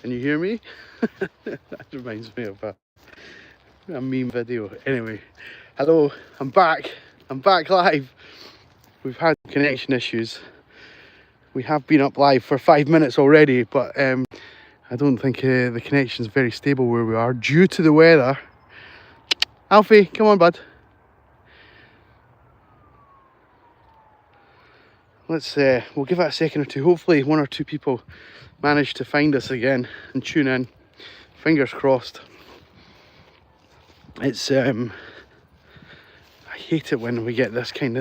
Can you hear me? That reminds me of a meme video. Anyway, hello, I'm back. I'm back live. We've had connection issues. We have been up live for 5 minutes already, but I don't think the connection's very stable where we are due to the weather. Alfie, come on, bud. Let's we'll give it a second or two. Hopefully one or two people manage to find us again and tune in. Fingers crossed. It's I hate it when we get these kind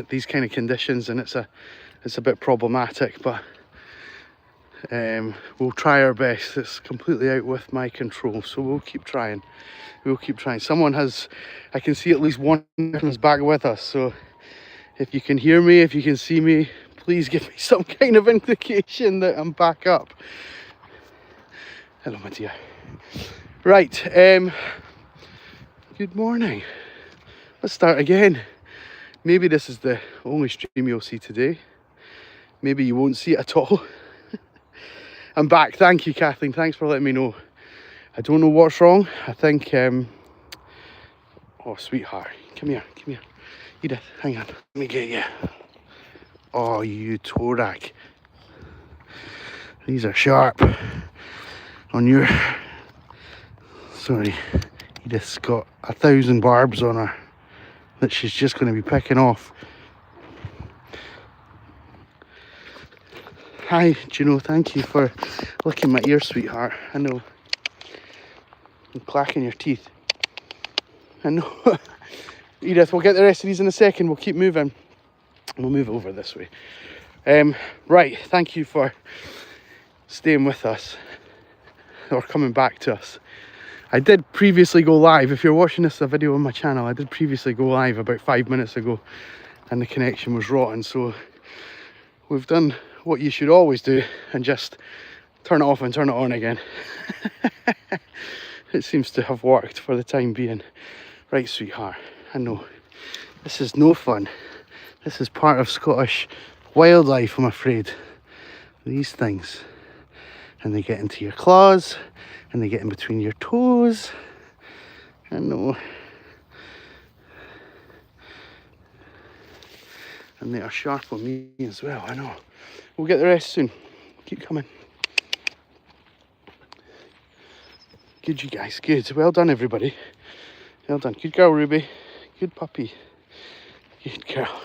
of conditions, and it's a bit problematic, but we'll try our best. It's completely out with my control, so we'll keep trying. Someone has, I can see at least one person's back with us, so if you can hear me, if you can see me, please give me some kind of indication that I'm back up. Hello, my dear. Right, good morning. Let's start again. Maybe this is the only stream you'll see today. Maybe you won't see it at all. I'm back. Thank you, Kathleen. Thanks for letting me know. I don't know what's wrong. I think, oh, sweetheart. Come here. Edith, hang on. Let me get you. Oh, you Torak. These are sharp. On your... Sorry. Edith's got 1,000 barbs on her that she's just going to be picking off. Hi, Juno. Thank you for licking my ear, sweetheart. I know. And clacking your teeth. I know. Edith, we'll get the rest of these in a second. We'll keep moving. We'll move over this way. Right, thank you for staying with us, or coming back to us. I did previously go live. If you're watching this a video on my channel, I did previously go live about 5 minutes ago, and the connection was rotten. So we've done what you should always do and just turn it off and turn it on again. It seems to have worked for the time being. Right, sweetheart, I know this is no fun. This is part of Scottish wildlife, I'm afraid. These things. And they get into your claws, and they get in between your toes. I know. And they are sharp on me as well, I know. We'll get the rest soon. Keep coming. Good, you guys, good. Well done, everybody. Well done. Good girl, Ruby. Good puppy. Good girl.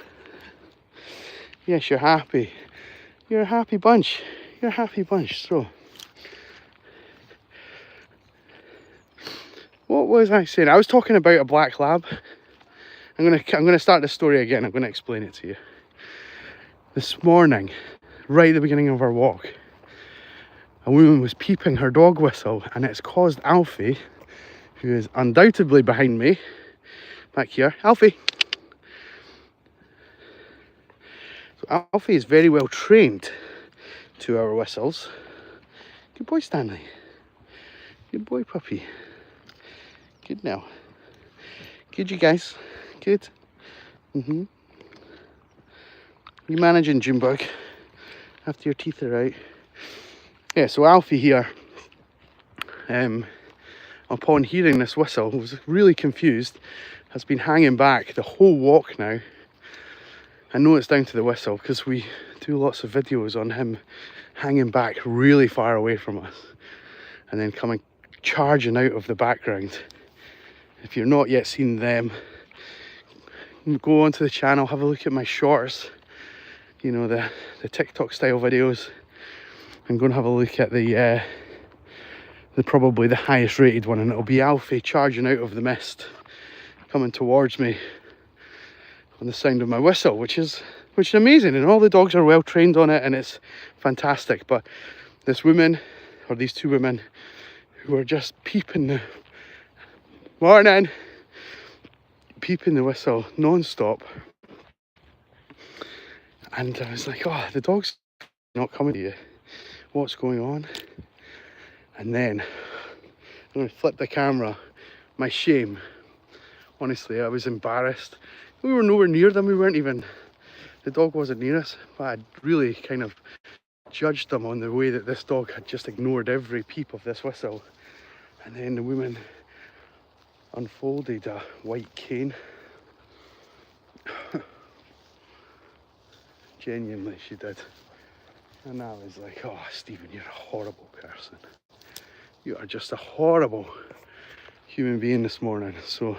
Yes, you're happy. You're a happy bunch. You're a happy bunch. So, what was I saying? I was talking about a black lab. I'm gonna start the story again. I'm gonna explain it to you. This morning, right at the beginning of our walk, a woman was peeping her dog whistle, and it's caused Alfie, who is undoubtedly behind me, back here. Alfie. So Alfie is very well trained to our whistles. Good boy, Stanley. Good boy, puppy. Good now. Good, you guys. Good. You managing, Junebug, after your teeth are out. Yeah, so Alfie here, upon hearing this whistle, was really confused, has been hanging back the whole walk now. I know it's down to the whistle because we do lots of videos on him hanging back really far away from us and then coming charging out of the background. If you've not yet seen them, go onto the channel, have a look at my shorts, you know, the TikTok style videos, and go and have a look at the probably the highest rated one, and it'll be Alfie charging out of the mist, coming towards me on the sound of my whistle, which is amazing, and all the dogs are well trained on it, and it's fantastic. But this woman, or these two women, who are just peeping the whistle non-stop, and I was like, oh, the dog's not coming to you, what's going on? And then I'm going to flip the camera. My shame, honestly, I was embarrassed. We were nowhere near them. The dog wasn't near us, but I'd really kind of judged them on the way that this dog had just ignored every peep of this whistle. And then the woman unfolded a white cane. Genuinely, she did. And I was like, oh, Stephen, you're a horrible person. You are just a horrible human being this morning. So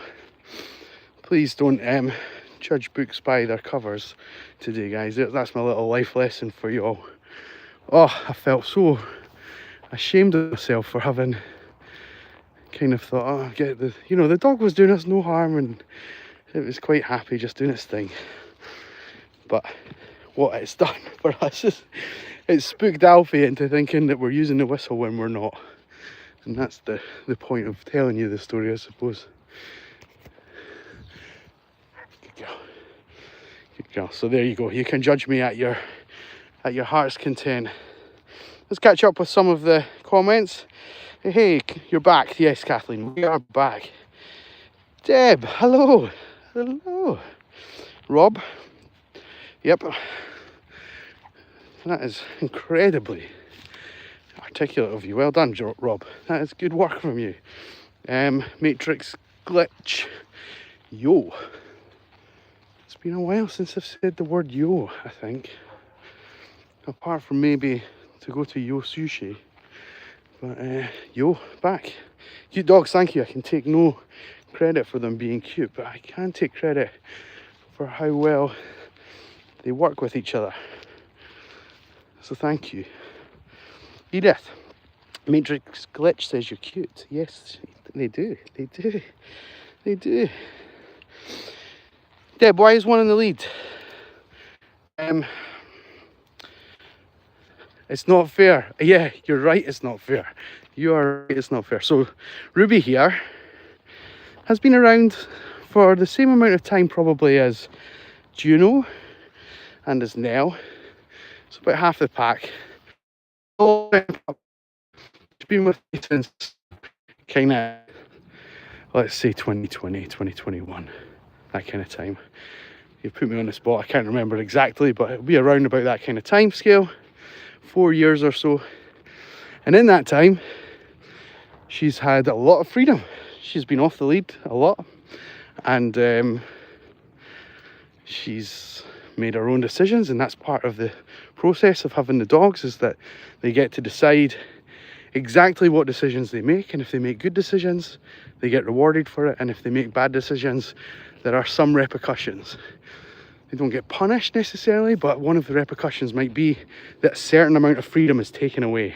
please don't judge books by their covers today, guys. That's my little life lesson for you all. Oh, I felt so ashamed of myself for having kind of thought, oh, get the, you know, the dog was doing us no harm and it was quite happy just doing its thing. But what it's done for us is it's spooked Alfie into thinking that we're using the whistle when we're not. And that's the point of telling you the story, I suppose. Good girl. Good girl. So there you go. You can judge me at your heart's content. Let's catch up with some of the comments. Hey, you're back. Yes, Kathleen, we are back. Deb, hello. Hello. Rob. Yep. That is incredibly articulate of you. Well done, Rob. That is good work from you. Matrix glitch. Yo. It's been a while since I've said the word yo, I think. Apart from maybe to go to Yo Sushi. But yo, back. Cute dogs, thank you. I can take no credit for them being cute, but I can take credit for how well they work with each other. So thank you. Edith, Matrix Glitch says you're cute. Yes, they do. They do. They do. Deb, why is one in the lead? It's not fair. Yeah, you're right, it's not fair. You are right, it's not fair. So Ruby here has been around for the same amount of time probably as Juno and as Nell. It's about half the pack. She's been with me since kind of, let's say 2020, 2021, that kind of time. You put me on the spot, I can't remember exactly, but it'll be around about that kind of time scale. 4 years or so. And in that time, she's had a lot of freedom. She's been off the lead a lot. And she's made her own decisions, and that's part of the process of having the dogs, is that they get to decide exactly what decisions they make, and if they make good decisions they get rewarded for it, and if they make bad decisions there are some repercussions. They don't get punished necessarily, but one of the repercussions might be that a certain amount of freedom is taken away,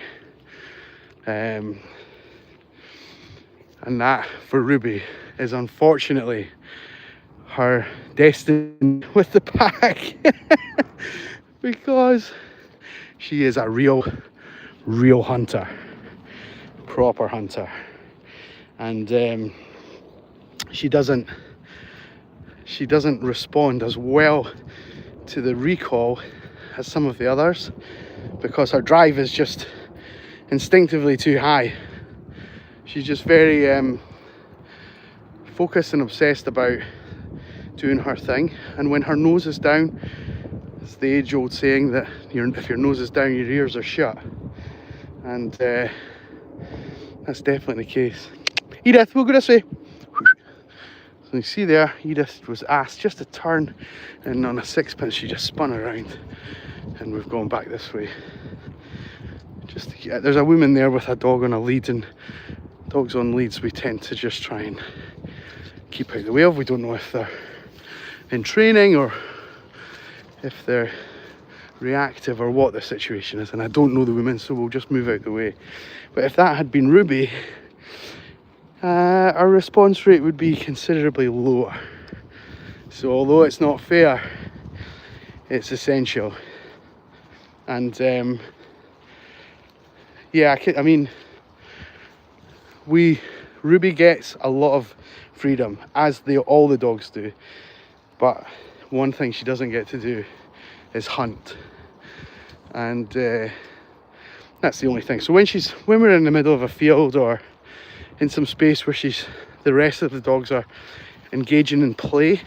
and that for Ruby is unfortunately her destiny with the pack. Because she is a real hunter, proper hunter, and she doesn't respond as well to the recall as some of the others, because her drive is just instinctively too high. She's just very focused and obsessed about doing her thing, and when her nose is down, it's the age-old saying that if your nose is down, your ears are shut, and that's definitely the case. Edith, we'll go this way. So you see there, Edith was asked just to turn, and on a sixpence she just spun around, and we've gone back this way. There's a woman there with a dog on a lead, and dogs on leads we tend to just try and keep out of the way of. We don't know if they're in training or if they're reactive or what the situation is, and I don't know the women, so we'll just move out the way. But if that had been Ruby, our response rate would be considerably lower. So although it's not fair, it's essential. And yeah, I mean, Ruby gets a lot of freedom, as all the dogs do, but one thing she doesn't get to do is hunt, and that's the only thing. So when we're in the middle of a field or in some space where the rest of the dogs are engaging in play,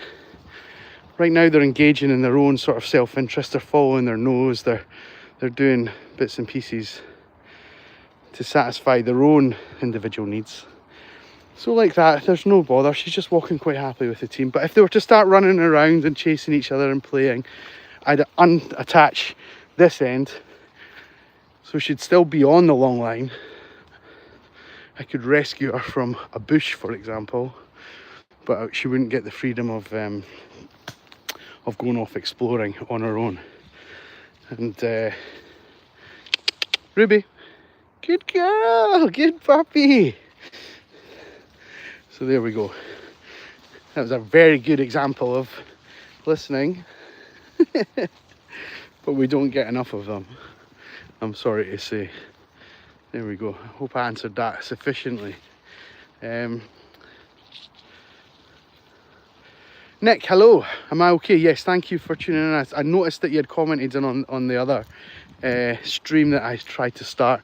right now they're engaging in their own sort of self-interest. They're following their nose, they're they're doing bits and pieces to satisfy their own individual needs. So like that, there's no bother. She's just walking quite happily with the team. But if they were to start running around and chasing each other and playing, I'd unattach this end, so she'd still be on the long line. I could rescue her from a bush, for example, but she wouldn't get the freedom of going off exploring on her own. And Ruby, good girl, good puppy. So there we go. That was a very good example of listening, but we don't get enough of them, I'm sorry to say. There we go. I hope I answered that sufficiently. Nick, hello. Am I okay? Yes, thank you for tuning in. I noticed that you had commented on the other stream that I tried to start,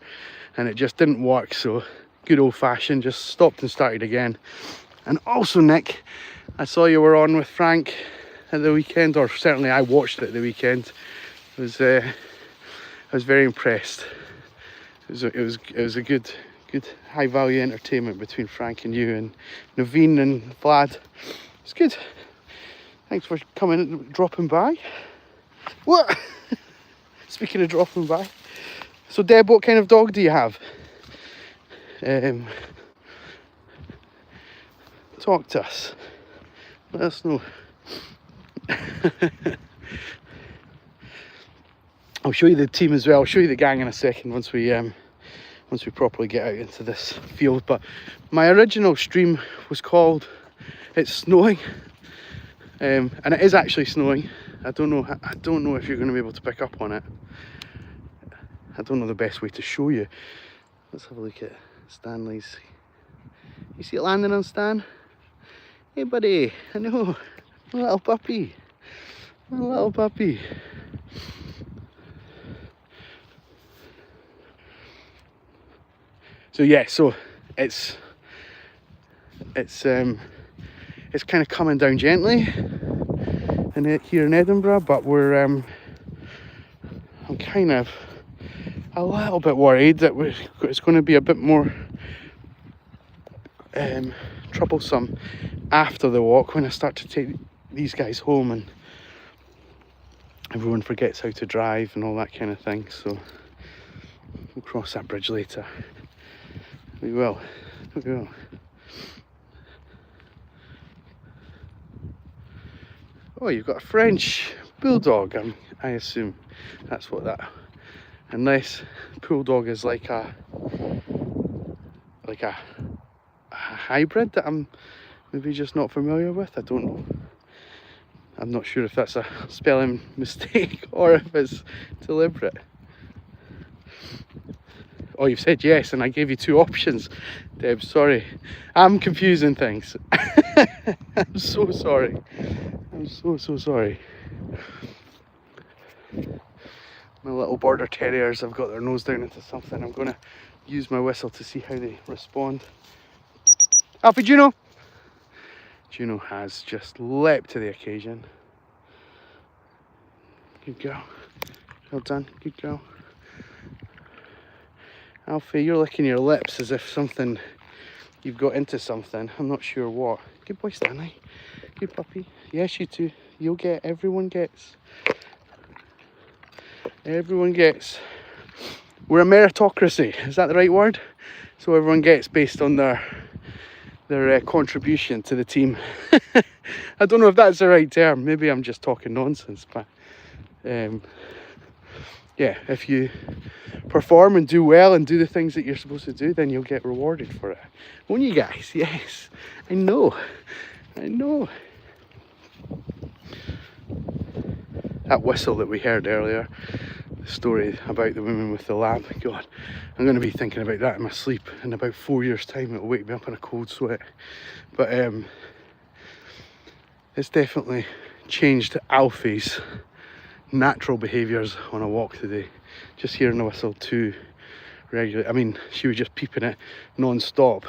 and it just didn't work. So good old fashioned, just stopped and started again. And also, Nick, I saw you were on with Frank at the weekend, or certainly I watched it at the weekend. I was very impressed. It was a good high value entertainment between Frank and you and Naveen and Vlad. It's good. Thanks for coming and dropping by. What? Speaking of dropping by. So Deb, what kind of dog do you have? Talk to us. Let us know. I'll show you the team as well. I'll show you the gang in a second once we properly get out into this field. But my original stream was called "It's Snowing," and it is actually snowing. I don't know if you're going to be able to pick up on it. I don't know the best way to show you. Let's have a look at Stanley's. You see it landing on Stan? Hey buddy, I know, my little puppy, my little puppy. So yeah, so it's kind of coming down gently here in Edinburgh, but I'm kind of a little bit worried that it's going to be a bit more troublesome after the walk when I start to take these guys home and everyone forgets how to drive and all that kind of thing. So we'll cross that bridge later. We will. Oh, you've got a French bulldog, I assume. That's what that. Unless bulldog is like a hybrid that I'm maybe just not familiar with. I don't know. I'm not sure if that's a spelling mistake or if it's deliberate. Oh, you've said yes, and I gave you two options, Deb. Sorry, I'm confusing things. I'm so sorry. I'm so sorry. My little border terriers have got their nose down into something. I'm going to use my whistle to see how they respond. Alfie, Juno! Juno has just leapt to the occasion. Good girl. Well done. Good girl. Alfie, you're licking your lips as if you've got into something. I'm not sure what. Good boy, Stanley. Good puppy. Yes, you too. Everyone gets. Everyone gets. We're a meritocracy. Is that the right word? So everyone gets based on their contribution to the team. I don't know if that's the right term. Maybe I'm just talking nonsense, but yeah, if you perform and do well and do the things that you're supposed to do, then you'll get rewarded for it. Won't you guys? Yes, I know. That whistle that we heard earlier, the story about the woman with the lamb, God, I'm going to be thinking about that in my sleep. In about 4 years' time, it'll wake me up in a cold sweat. But it's definitely changed Alfie's natural behaviours on a walk today. Just hearing the whistle too regularly. I mean, she was just peeping it non-stop,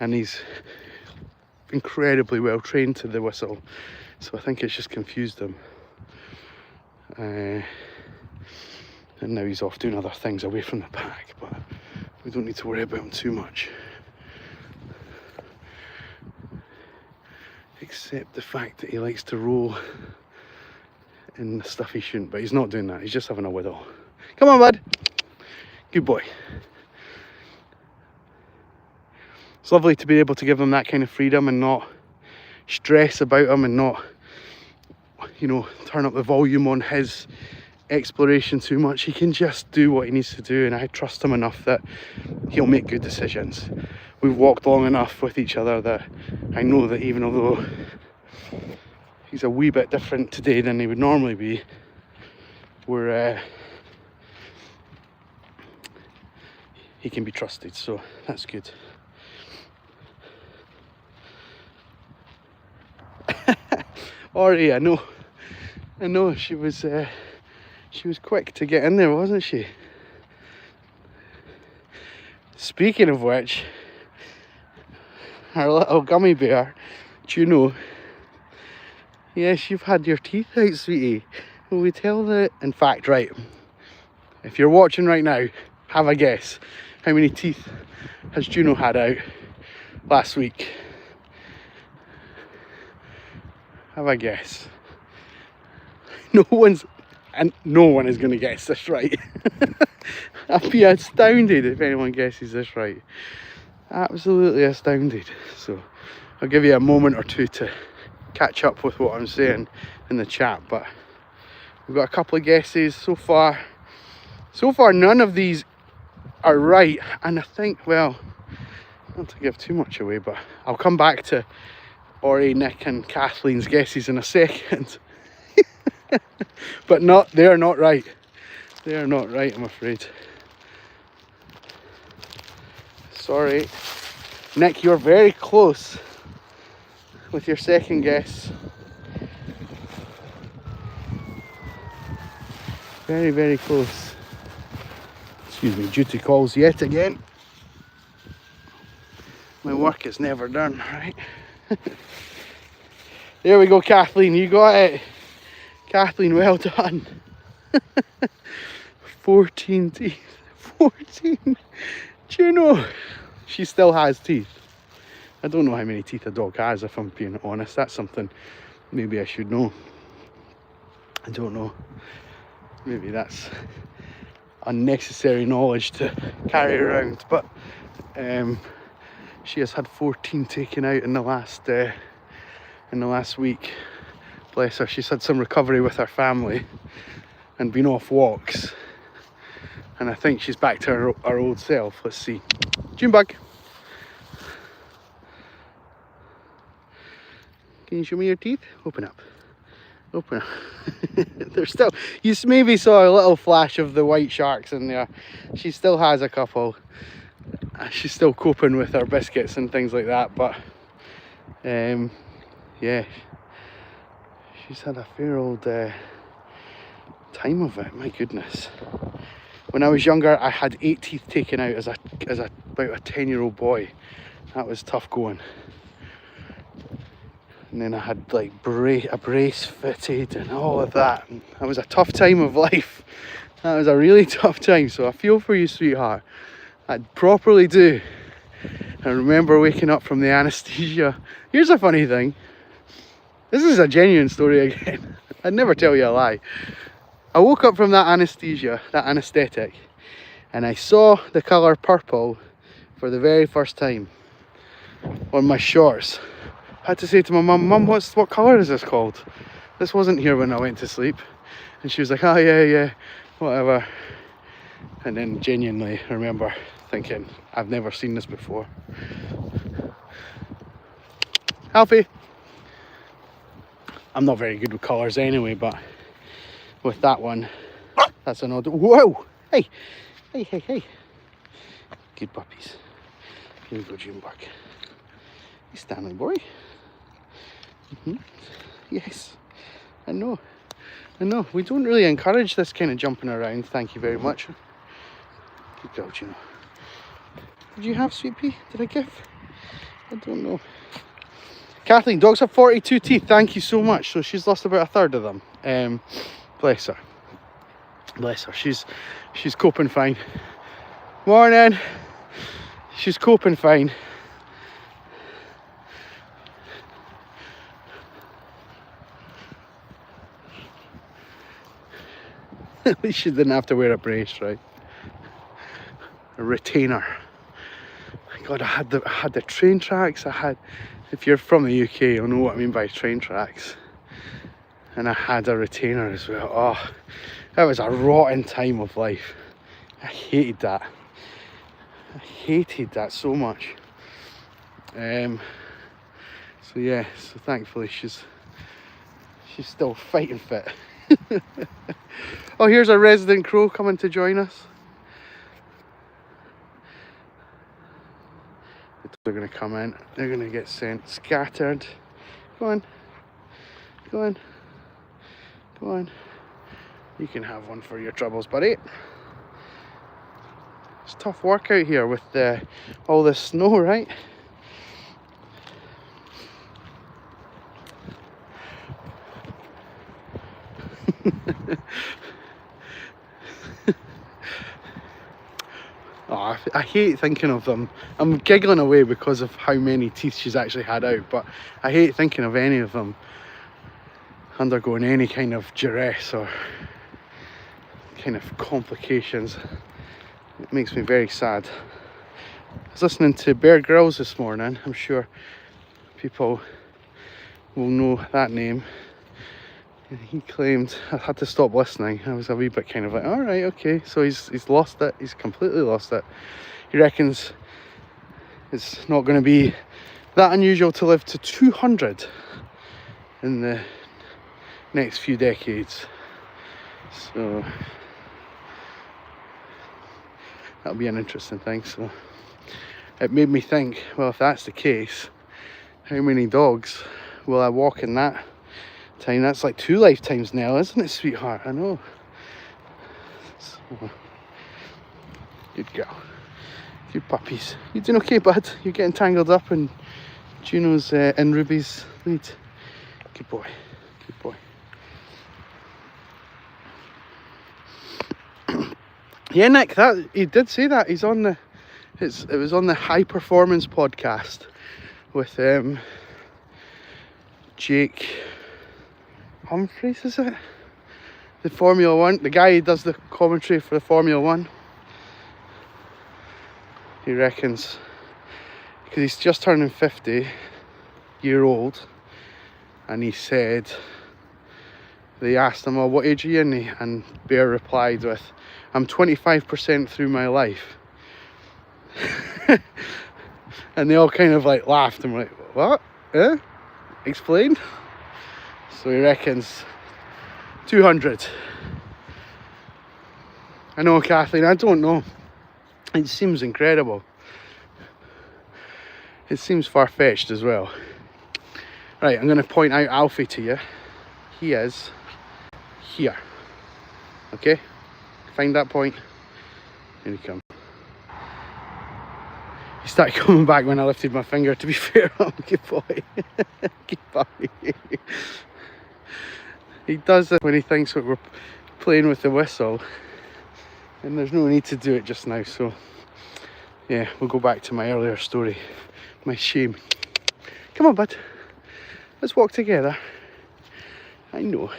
and he's incredibly well trained to the whistle, so I think it's just confused him. And now he's off doing other things away from the pack, but we don't need to worry about him too much. Except the fact that he likes to roll in the stuff he shouldn't, but he's not doing that, he's just having a whittle. Come on, bud. Good boy. It's lovely to be able to give him that kind of freedom and not stress about him and not, you know, turn up the volume on his exploration too much. He can just do what he needs to do, and I trust him enough that he'll make good decisions. We've walked long enough with each other that I know that even although he's a wee bit different today than he would normally be, he can be trusted, so that's good. Ori, I know she was quick to get in there, wasn't she? Speaking of which, our little gummy bear, Juno. Yes, you've had your teeth out, sweetie. Will we tell the... In fact, right, if you're watching right now, have a guess. How many teeth has Juno had out last week? Have a guess. No one is going to guess this right. I'd be astounded if anyone guesses this right. Absolutely astounded. So I'll give you a moment or two to catch up with what I'm saying in the chat, but we've got a couple of guesses so far. So far none of these are right, and I think, well, not to give too much away, but I'll come back to Ori, Nick and Kathleen's guesses in a second. But they're not right. They are not right, I'm afraid. Sorry. Nick, you're very close with your second guess. Very, very close. Excuse me, duty calls yet again. My work is never done, right? There we go, Kathleen, you got it. Kathleen, well done. 14 teeth. 14. Juno. She still has teeth. I don't know how many teeth a dog has, if I'm being honest. That's something maybe I should know. I don't know. Maybe that's unnecessary knowledge to carry around. But she has had 14 taken out in the last week. Bless her. She's had some recovery with her family and been off walks. And I think she's back to her old self. Let's see. Junebug. Can you show me your teeth? Open up. Open up. There's still... You maybe saw a little flash of the white sharks in there. She still has a couple. She's still coping with her biscuits and things like that. But, yeah. She's had a fair old time of it. My goodness. When I was younger, I had 8 teeth taken out as about a 10-year-old boy. That was tough going. And then I had like a brace fitted and all of that. And that was a tough time of life. That was a really tough time. So I feel for you, sweetheart. I properly do. I remember waking up from the anaesthesia. Here's a funny thing. This is a genuine story again. I'd never tell you a lie. I woke up from that anaesthesia, that anaesthetic, and I saw the colour purple for the very first time on my shorts. I had to say to my mum, "Mum, what colour is this called? This wasn't here when I went to sleep." And she was like, "Oh yeah, whatever." And then genuinely I remember thinking, I've never seen this before. Alfie. I'm not very good with colours anyway, but with that one, that's an odd... Whoa! Hey! Good puppies. Here we go, Junebug. You Stanley boy. Yes, I know. We don't really encourage this kind of jumping around. Thank you very much. Good girl, Juno. Did you have Sweet Pea? Did I give? I don't know. Kathleen, dogs have 42 teeth. Thank you so much. So she's lost about a third of them. Bless her. Bless her, she's coping fine. Morning. She's coping fine. At least she didn't have to wear a brace, right? A retainer. God, I had the train tracks. If you're from the UK, you'll know what I mean by train tracks. And I had a retainer as well. Oh, that was a rotten time of life. I hated that. I hated that so much. So yeah, so thankfully she's still fighting fit. Oh, here's a resident crow coming to join us. They're going to come in. They're going to get sent scattered. Go on. Go on. Go on. You can have one for your troubles, buddy. It's tough work out here with all this snow, right? Oh, I hate thinking of them. I'm giggling away because of how many teeth she's actually had out, but I hate thinking of any of them undergoing any kind of duress or kind of complications. It makes me very sad. I was listening to Bear Grylls this morning. I'm sure people will know that name. And he claimed, I had to stop listening. I was a wee bit kind of like, all right, okay. So he's lost it. He's completely lost it. He reckons it's not going to be that unusual to live to 200 in the next few decades. So that'll be an interesting thing. So it made me think, well, if that's the case, how many dogs will I walk in that time? That's like 2 lifetimes now, isn't it, sweetheart? I know. So, good girl. Good puppies. You doing okay, bud? You're getting tangled up in Juno's and Ruby's lead. Good boy. Good boy. Yeah, Nick, that he did say that. He's on the it was on the High Performance podcast with Jake Humphreys, is it? The Formula One, the guy who does the commentary for the Formula One. He reckons, because he's just turning 50-year-old, and he said, they asked him, oh, what age are you? And Bear replied with, I'm 25% through my life. And they all kind of like laughed and were like, what? Explain. So he reckons 200. I know, Kathleen, I don't know. It seems incredible. It seems far-fetched as well. Right, I'm going to point out Alfie to you. He is here. Okay? Find that point. Here he comes. He started coming back when I lifted my finger, to be fair. Oh, good boy. Good boy. He does it when he thinks that we're playing with the whistle. And there's no need to do it just now. So, yeah, we'll go back to my earlier story. My shame. Come on, bud. Let's walk together. I know,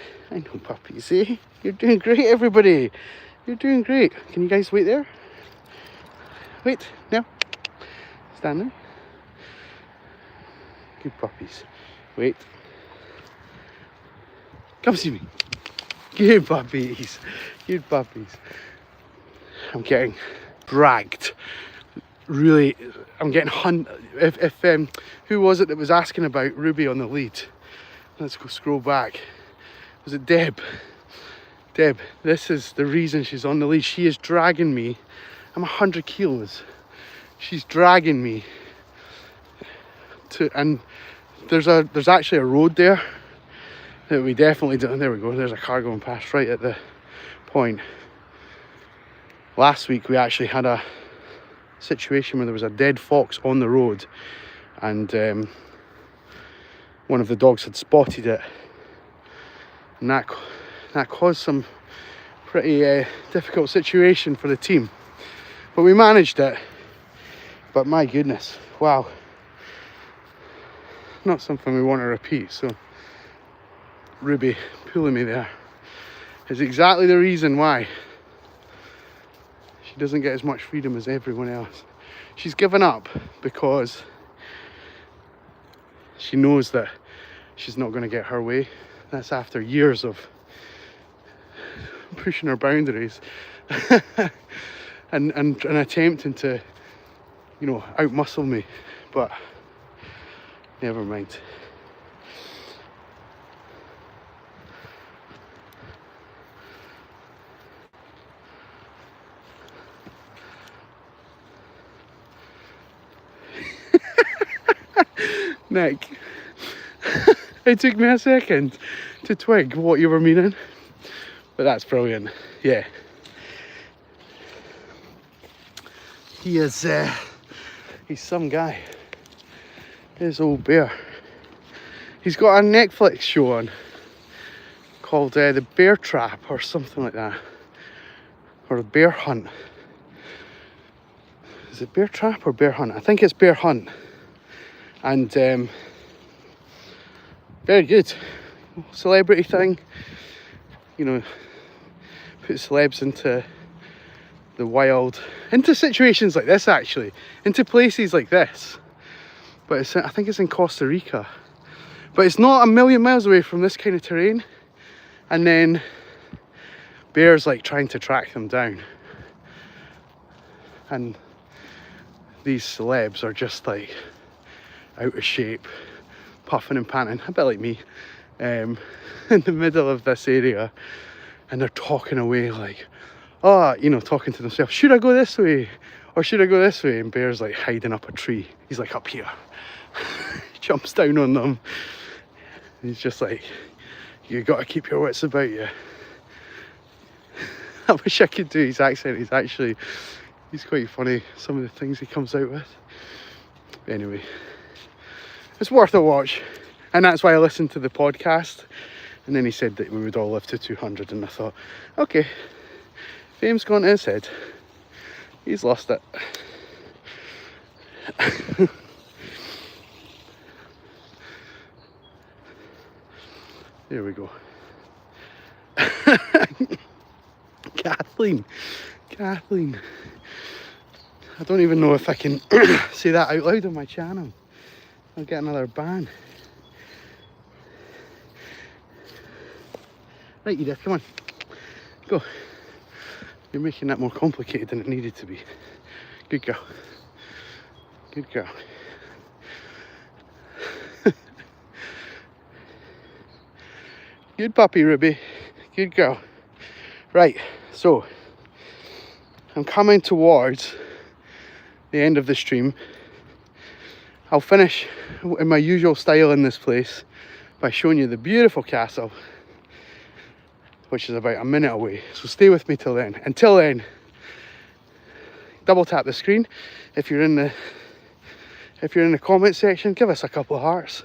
puppies, eh? You're doing great, everybody. You're doing great. Can you guys wait there? Wait, now. Stand there. Good puppies. Wait. Come see me. Good puppies. Good puppies. I'm getting dragged. Really, I'm getting If who was it that was asking about Ruby on the lead? Let's go scroll back. Was it Deb? Deb, this is the reason she's on the lead. She is dragging me. I'm 100 kilos. She's dragging me to, and there's actually a road there that we definitely do. There we go. There's a car going past right at the point. Last week we actually had a situation where there was a dead fox on the road, and one of the dogs had spotted it, and that caused some pretty difficult situation for the team. But we managed it. But my goodness, wow. Not something we want to repeat. So Ruby pulling me there is exactly the reason why she doesn't get as much freedom as everyone else. She's given up because she knows that she's not going to get her way. That's after years of pushing her boundaries and attempting to, you know, outmuscle me, but never mind. Nick, it took me a second to twig what you were meaning, but that's brilliant. Yeah, he is he's some guy. His old bear. He's got a Netflix show on called The Bear Trap or something like that, or The Bear Hunt. Is it Bear Trap or Bear Hunt? I think it's Bear Hunt. And very good celebrity thing, you know, put celebs into the wild, into situations like this, actually, into places like this. But it's, I think it's in Costa Rica, but it's not a million miles away from this kind of terrain. And then bears like trying to track them down, and these celebs are just like out of shape, puffing and panting, a bit like me, in the middle of this area, and they're talking away like, oh, you know, talking to themselves, should I go this way or should I go this way? And Bear's like hiding up a tree. He's like up here. He jumps down on them. He's just like, you got to keep your wits about you. I wish I could do his accent. He's quite funny, some of the things he comes out with. Anyway, it's worth a watch, and that's why I listened to the podcast. And then he said that we would all live to 200, and I thought, okay, fame's gone to his head. He's lost it. There we go. Kathleen. I don't even know if I can say that out loud on my channel. I'll get another ban. Right, Edith, come on. Go. You're making that more complicated than it needed to be. Good girl. Good girl. Good puppy, Ruby. Good girl. Right, so I'm coming towards the end of the stream. I'll finish in my usual style in this place by showing you the beautiful castle, which is about a minute away. So stay with me till then. Until then, double tap the screen. If you're in the comment section, give us a couple of hearts.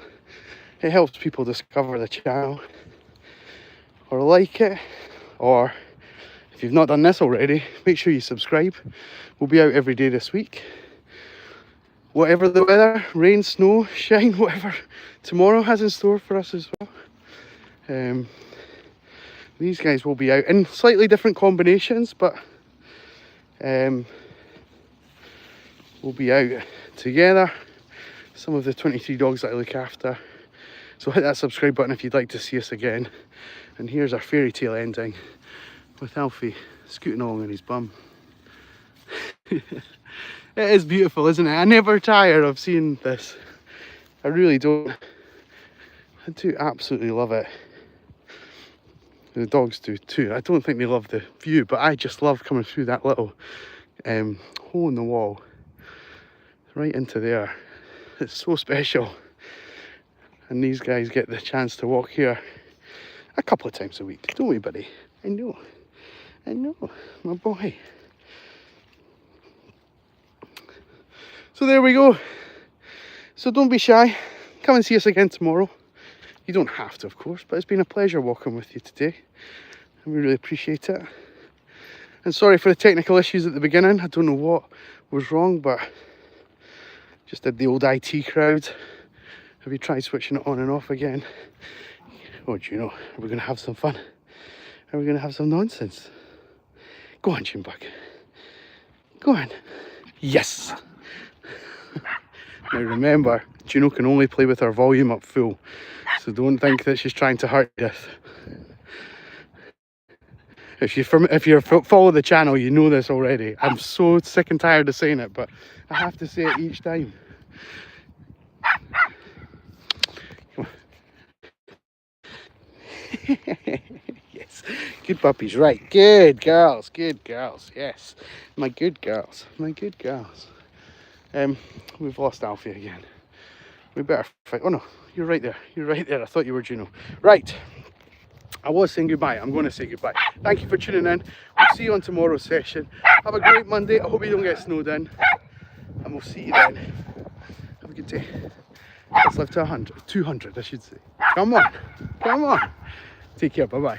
It helps people discover the channel, or like it, or if you've not done this already, make sure you subscribe. We'll be out every day this week. Whatever the weather, rain, snow, shine, whatever tomorrow has in store for us as well. These guys will be out in slightly different combinations, but we'll be out together. Some of the 23 dogs that I look after. So hit that subscribe button if you'd like to see us again. And here's our fairy tale ending with Alfie scooting along on his bum. It is beautiful, isn't it? I never tire of seeing this. I really don't. I do absolutely love it. The dogs do too. I don't think they love the view, but I just love coming through that little hole in the wall right into there. It's so special. And these guys get the chance to walk here a couple of times a week, don't we, buddy? I know, my boy. So there we go. So don't be shy. Come and see us again tomorrow. You don't have to, of course, but it's been a pleasure walking with you today, and we really appreciate it. And sorry for the technical issues at the beginning. I don't know what was wrong, but just did the old IT crowd. Have you tried switching it on and off again? Oh, Juno, are we going to have some fun? Are we going to have some nonsense? Go on, Junebug. Go on. Yes! Now remember, Juno can only play with her volume up full, so don't think that she's trying to hurt you. If you follow the channel, you know this already. I'm so sick and tired of saying it, but I have to say it each time. Yes, good puppies, right? Good girls, yes, my good girls, my good girls. We've lost Alfie again. We better fight. Oh no, you're right there. You're right there. I thought you were Juno. Right. I was saying goodbye. I'm going to say goodbye. Thank you for tuning in. We'll see you on tomorrow's session. Have a great Monday. I hope you don't get snowed in. And we'll see you then. Have a good day. Let's live to 100. 200, I should say. Come on. Come on. Take care. Bye-bye.